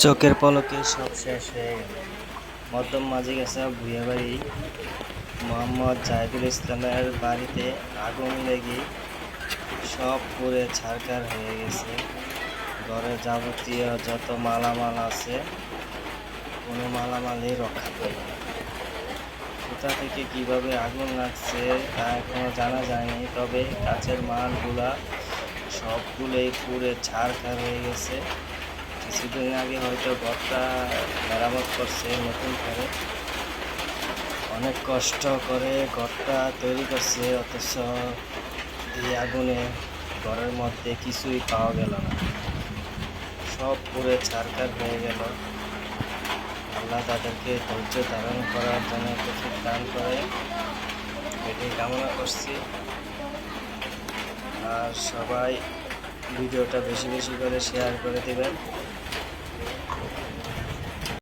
চোখের পলকে সব শেষ হয়ে গেল। মধ্যম মাঝিগাছা ভূঁইয়াবাড়ি মোহাম্মদ জাহিদুল ইসলামের বাড়িতে আগুন লেগে সব পুড়ে ছারখার হয়ে গেছে। ঘরে যাবতীয় যত মালামাল আছে, কোনো মালামালই রক্ষা পেল না। কোথা থেকে কিভাবে আগুন লাগছে তা এখনো জানা যায়নি, তবে কাছের মালগুলা সবগুলোই পুড়ে ছারখার হয়ে গেছে। কিছুদিন আগে হয়তো ঘরটা মেরামত করছে নতুন করে, অনেক কষ্ট করে ঘরটা তৈরি করছে, অথচ এই আগুনে ঘরের মধ্যে কিছুই পাওয়া গেল না, সব পুড়ে ছারখার হয়ে গেল। আল্লাহ তাদেরকে ধৈর্য ধারণ করার জন্য তৌফিক দান করে, এটি কামনা করছি। আর সবাই ভিডিওটা বেশি বেশি করে শেয়ার করে দিবেন।